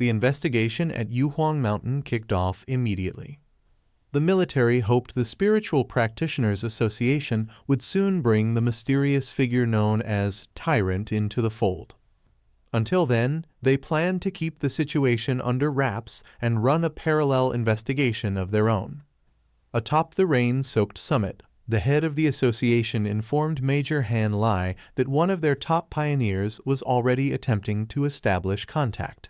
the investigation at Yuhuang Mountain kicked off immediately. The military hoped the Spiritual Practitioners Association would soon bring the mysterious figure known as Tyrant into the fold. Until then, they planned to keep the situation under wraps and run a parallel investigation of their own. Atop the rain-soaked summit, the head of the association informed Major Han Lai that one of their top pioneers was already attempting to establish contact.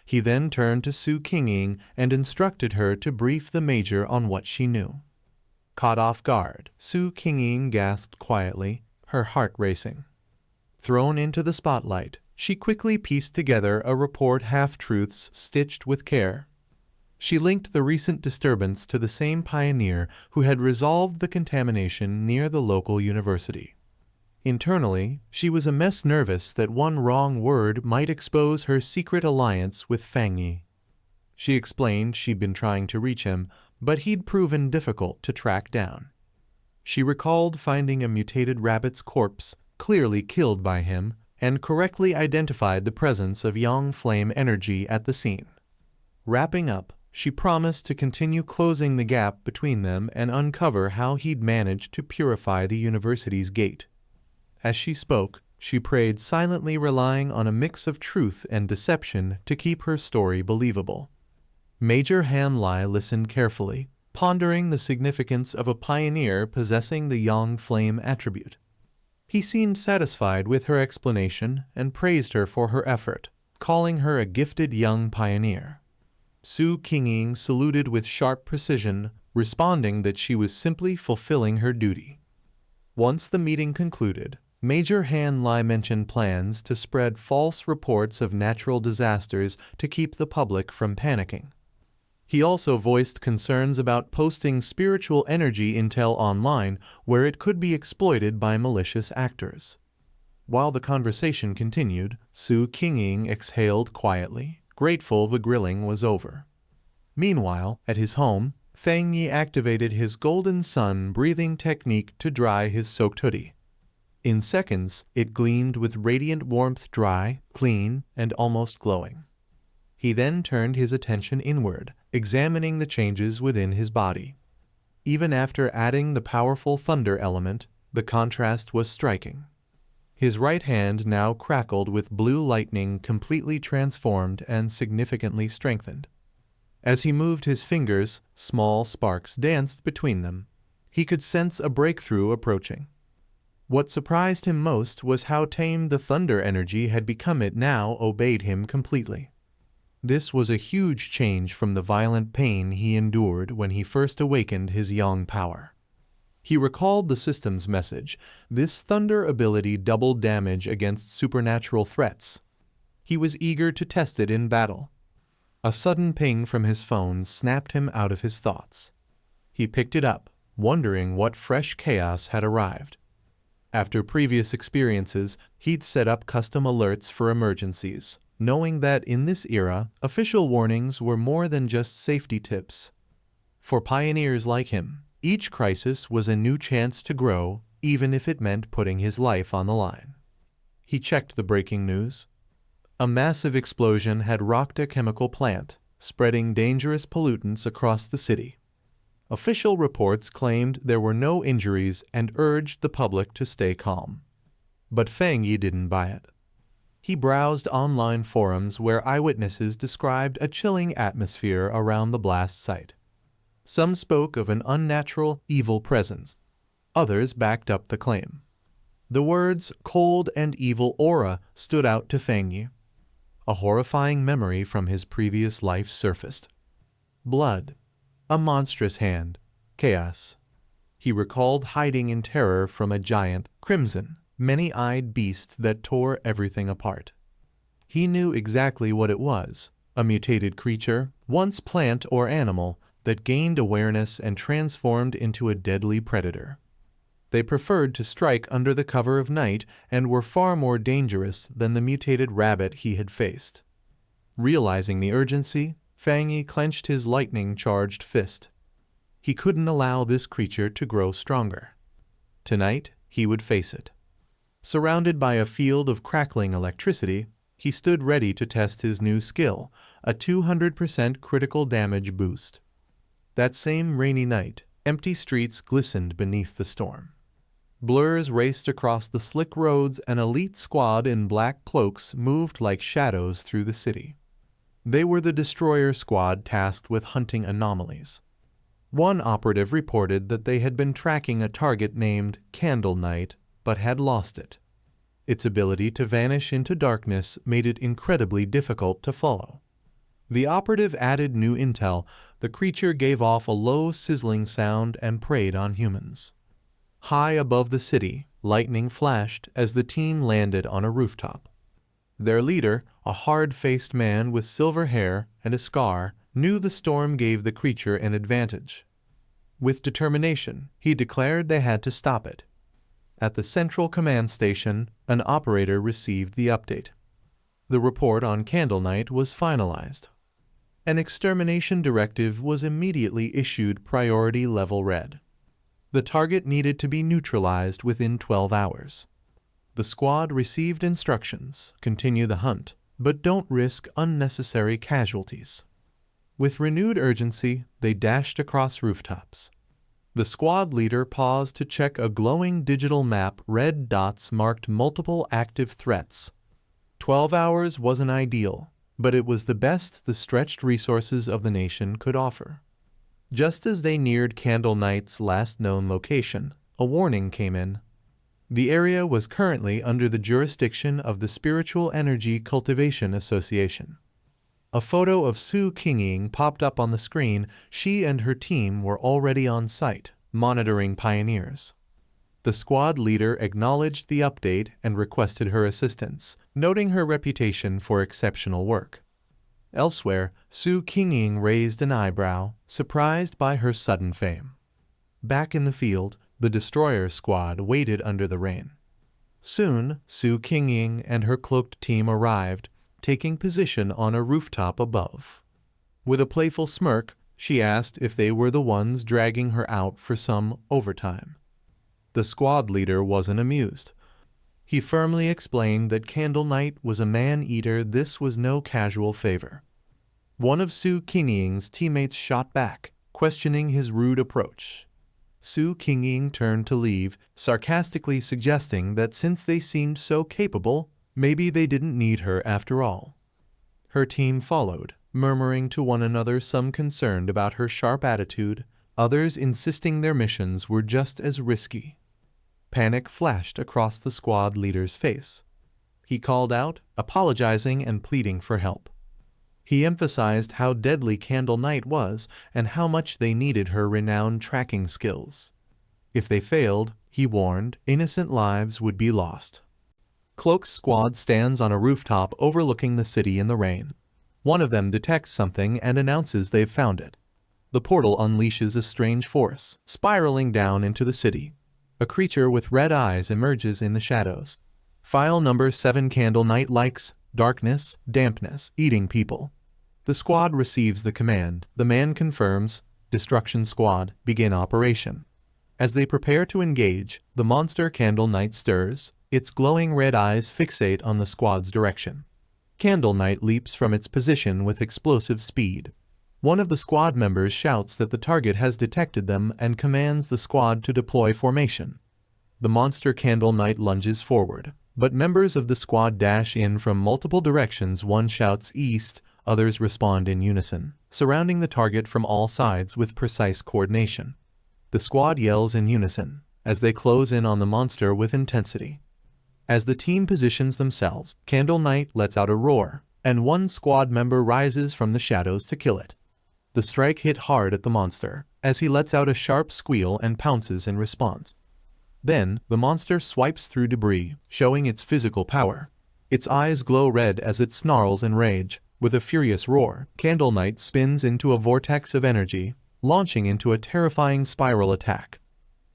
He then turned to Su Qingying and instructed her to brief the major on what she knew. Caught off guard, Su Qingying gasped quietly, her heart racing. Thrown into the spotlight, she quickly pieced together a report half-truths stitched with care. She linked the recent disturbance to the same pioneer who had resolved the contamination near the local university. Internally, she was a mess nervous that one wrong word might expose her secret alliance with Fanggi. She explained she'd been trying to reach him, but he'd proven difficult to track down. She recalled finding a mutated rabbit's corpse, clearly killed by him, and correctly identified the presence of yang flame energy at the scene. Wrapping up, she promised to continue closing the gap between them and uncover how he'd managed to purify the university's gate. As she spoke, she prayed silently, relying on a mix of truth and deception to keep her story believable. Major Han Lai listened carefully, pondering the significance of a pioneer possessing the yang flame attribute. He seemed satisfied with her explanation and praised her for her effort, calling her a gifted young pioneer. Su Qingying saluted with sharp precision, responding that she was simply fulfilling her duty. Once the meeting concluded, Major Han Lai mentioned plans to spread false reports of natural disasters to keep the public from panicking. He also voiced concerns about posting spiritual energy intel online where it could be exploited by malicious actors. While the conversation continued, Su Qingying exhaled quietly, grateful the grilling was over. Meanwhile, at his home, Fanggi activated his golden sun breathing technique to dry his soaked hoodie. In seconds, it gleamed with radiant warmth, dry, clean, and almost glowing. He then turned his attention inward, examining the changes within his body. Even after adding the powerful thunder element, the contrast was striking. His right hand now crackled with blue lightning, completely transformed and significantly strengthened. As he moved his fingers, small sparks danced between them. He could sense a breakthrough approaching. What surprised him most was how tame the thunder energy had become. It now obeyed him completely. This was a huge change from the violent pain he endured when he first awakened his yang power. He recalled the system's message. This thunder ability doubled damage against supernatural threats. He was eager to test it in battle. A sudden ping from his phone snapped him out of his thoughts. He picked it up, wondering what fresh chaos had arrived. After previous experiences, he'd set up custom alerts for emergencies, knowing that in this era, official warnings were more than just safety tips. For pioneers like him, each crisis was a new chance to grow, even if it meant putting his life on the line. He checked the breaking news. A massive explosion had rocked a chemical plant, spreading dangerous pollutants across the city. Official reports claimed there were no injuries and urged the public to stay calm. But Fanggi didn't buy it. He browsed online forums where eyewitnesses described a chilling atmosphere around the blast site. Some spoke of an unnatural, evil presence. Others backed up the claim. The words "cold and evil aura" stood out to Fanggi. A horrifying memory from his previous life surfaced. Blood. A monstrous hand. Chaos. He recalled hiding in terror from a giant, crimson, many-eyed beast that tore everything apart. He knew exactly what it was, a mutated creature, once plant or animal, that gained awareness and transformed into a deadly predator. They preferred to strike under the cover of night and were far more dangerous than the mutated rabbit he had faced. Realizing the urgency, Fanggi clenched his lightning-charged fist. He couldn't allow this creature to grow stronger. Tonight, he would face it. Surrounded by a field of crackling electricity, He stood ready to test his new skill, a 200% critical damage boost. That same rainy night, empty streets glistened beneath the storm. Blurs raced across the slick roads, and an elite squad in black cloaks moved like shadows through the city. They were the destroyer squad tasked with hunting anomalies. One operative reported that they had been tracking a target named Candle Knight, but had lost it. Its ability to vanish into darkness made it incredibly difficult to follow. The operative added new intel. The creature gave off a low, sizzling sound and preyed on humans. High above the city, lightning flashed as the team landed on a rooftop. Their leader, a hard-faced man with silver hair and a scar, knew the storm gave the creature an advantage. With determination, he declared they had to stop it. At the central command station, an operator received the update. The report on Candle Knight was finalized. An extermination directive was immediately issued, priority level red. The target needed to be neutralized within 12 hours. The squad received instructions: continue the hunt, but don't risk unnecessary casualties. With renewed urgency, they dashed across rooftops. The squad leader paused to check a glowing digital map. Red dots marked multiple active threats. 12 hours wasn't ideal, but it was the best the stretched resources of the nation could offer. Just as they neared Candle Knight's last known location, a warning came in. The area was currently under the jurisdiction of the Spiritual Energy Cultivation Association. A photo of Su Qingying popped up on the screen. She and her team were already on site, monitoring pioneers. The squad leader acknowledged the update and requested her assistance, noting her reputation for exceptional work. Elsewhere, Su Qingying raised an eyebrow, surprised by her sudden fame. Back in the field, the destroyer squad waited under the rain. Soon, Su Qingying and her cloaked team arrived, taking position on a rooftop above. With a playful smirk, she asked if they were the ones dragging her out for some overtime. The squad leader wasn't amused. He firmly explained that Candle Knight was a man-eater. This was no casual favor. One of Su Qingying's teammates shot back, questioning his rude approach. Su Qingying turned to leave, sarcastically suggesting that since they seemed so capable, maybe they didn't need her after all. Her team followed, murmuring to one another, some concerned about her sharp attitude, others insisting their missions were just as risky. Panic flashed across the squad leader's face. He called out, apologizing and pleading for help. He emphasized how deadly Candle Knight was and how much they needed her renowned tracking skills. If they failed, he warned, innocent lives would be lost. Cloak's squad stands on a rooftop overlooking the city in the rain. One of them detects something and announces they've found it. The portal unleashes a strange force, spiraling down into the city. A creature with red eyes emerges in the shadows. File number 7. Candle Knight likes darkness, dampness, eating people. The squad receives the command. The man confirms. Destruction squad, begin operation. As they prepare to engage, the monster Candle Knight stirs. Its glowing red eyes fixate on the squad's direction. Candle Knight leaps from its position with explosive speed. One of the squad members shouts that the target has detected them and commands the squad to deploy formation. The monster Candle Knight lunges forward, but members of the squad dash in from multiple directions. One shouts east, others respond in unison, surrounding the target from all sides with precise coordination. The squad yells in unison as they close in on the monster with intensity. As the team positions themselves, Candle Knight lets out a roar, and one squad member rises from the shadows to kill it. The strike hit hard at the monster, as he lets out a sharp squeal and pounces in response. Then, the monster swipes through debris, showing its physical power. Its eyes glow red as it snarls in rage. With a furious roar, Candle Knight spins into a vortex of energy, launching into a terrifying spiral attack.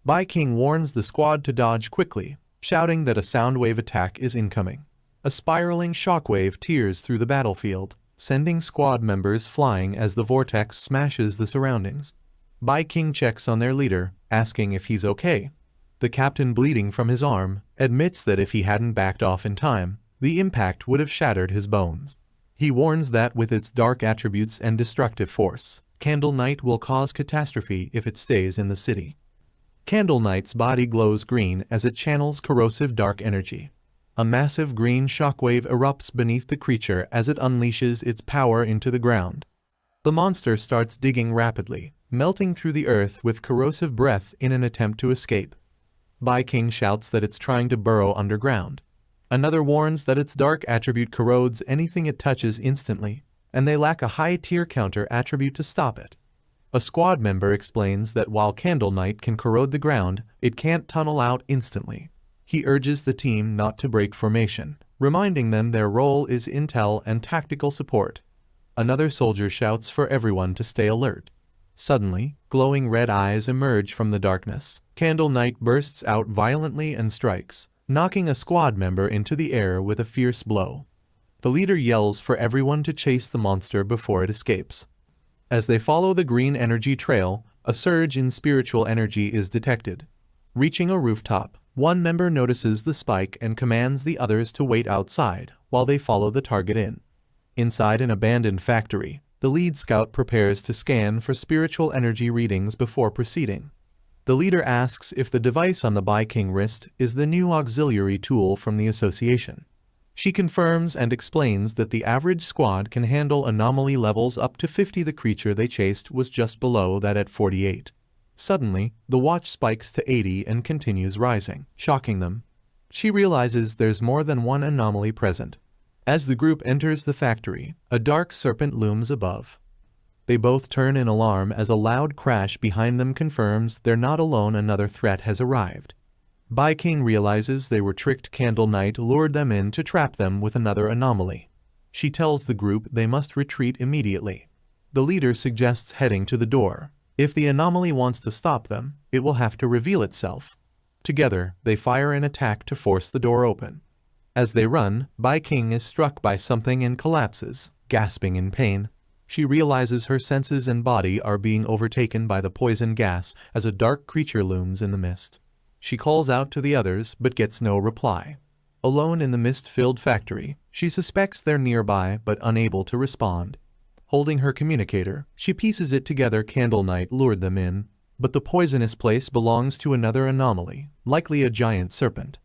Bai King warns the squad to dodge quickly, shouting that a soundwave attack is incoming. A spiraling shockwave tears through the battlefield, sending squad members flying as the vortex smashes the surroundings. Bai King checks on their leader, asking if he's okay. The captain, bleeding from his arm, admits that if he hadn't backed off in time, The impact would have shattered his bones. He warns that with its dark attributes and destructive force, Candle Knight will cause catastrophe if it stays in the city. Candle Knight's body glows green as it channels corrosive dark energy. A massive green shockwave erupts beneath the creature as it unleashes its power into the ground. The monster starts digging rapidly, melting through the earth with corrosive breath in an attempt to escape. Bai King shouts that it's trying to burrow underground. Another warns that its dark attribute corrodes anything it touches instantly, and they lack a high-tier counter attribute to stop it. A squad member explains that while Candle Knight can corrode the ground, it can't tunnel out instantly. He urges the team not to break formation, reminding them their role is intel and tactical support. Another soldier shouts for everyone to stay alert. Suddenly, glowing red eyes emerge from the darkness. Candle Knight bursts out violently and strikes, knocking a squad member into the air with a fierce blow. The leader yells for everyone to chase the monster before it escapes. As they follow the green energy trail, a surge in spiritual energy is detected. Reaching a rooftop, one member notices the spike and commands the others to wait outside while they follow the target in. Inside an abandoned factory, the lead scout prepares to scan for spiritual energy readings before proceeding. The leader asks if the device on the Bai King wrist is the new auxiliary tool from the association. She confirms and explains that the average squad can handle anomaly levels up to 50. The creature they chased was just below that at 48. Suddenly, the watch spikes to 80 and continues rising, shocking them. She realizes there's more than one anomaly present. As the group enters the factory, a dark serpent looms above. They both turn in alarm as a loud crash behind them confirms they're not alone. Another threat has arrived. Bai King realizes they were tricked. Candle Knight lured them in to trap them with another anomaly. She tells the group they must retreat immediately. The leader suggests heading to the door. If the anomaly wants to stop them, it will have to reveal itself. Together, they fire an attack to force the door open. As they run, Bai King is struck by something and collapses, gasping in pain. She realizes her senses and body are being overtaken by the poison gas as a dark creature looms in the mist. She calls out to the others but gets no reply. Alone in the mist-filled factory, she suspects they're nearby but unable to respond. Holding her communicator, she pieces it together. Candle Knight lured them in, but the poisonous place belongs to another anomaly, likely a giant serpent.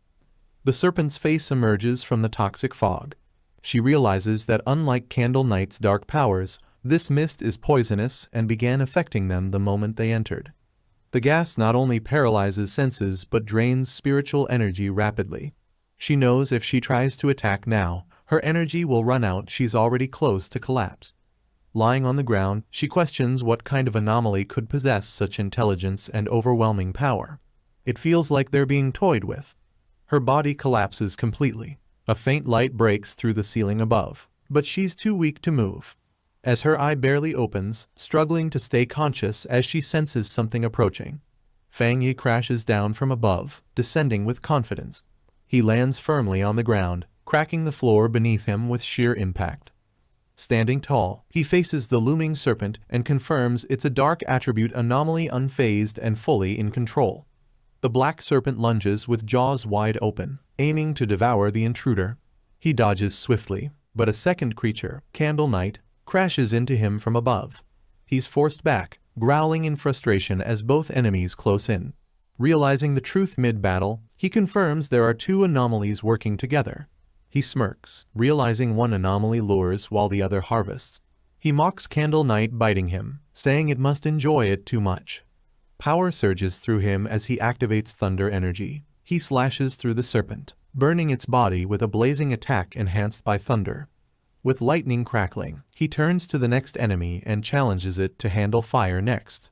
The serpent's face emerges from the toxic fog. She realizes that unlike Candle Knight's dark powers, this mist is poisonous and began affecting them the moment they entered. The gas not only paralyzes senses but drains spiritual energy rapidly. She knows if she tries to attack now, her energy will run out. She's already close to collapse. Lying on the ground, she questions what kind of anomaly could possess such intelligence and overwhelming power. It feels like they're being toyed with. Her body collapses completely. A faint light breaks through the ceiling above, but she's too weak to move. As her eye barely opens, struggling to stay conscious as she senses something approaching. Fanggi crashes down from above, descending with confidence. He lands firmly on the ground, cracking the floor beneath him with sheer impact. Standing tall, he faces the looming serpent and confirms it's a dark attribute anomaly, unfazed and fully in control. The black serpent lunges with jaws wide open, aiming to devour the intruder. He dodges swiftly, but a second creature, Candle Knight, crashes into him from above. He's forced back, growling in frustration as both enemies close in. Realizing the truth mid-battle, he confirms there are two anomalies working together. He smirks, realizing one anomaly lures while the other harvests. He mocks Candle Knight, biting him, saying it must enjoy it too much. Power surges through him as he activates thunder energy. He slashes through the serpent, burning its body with a blazing attack enhanced by thunder. With lightning crackling, he turns to the next enemy and challenges it to handle fire next.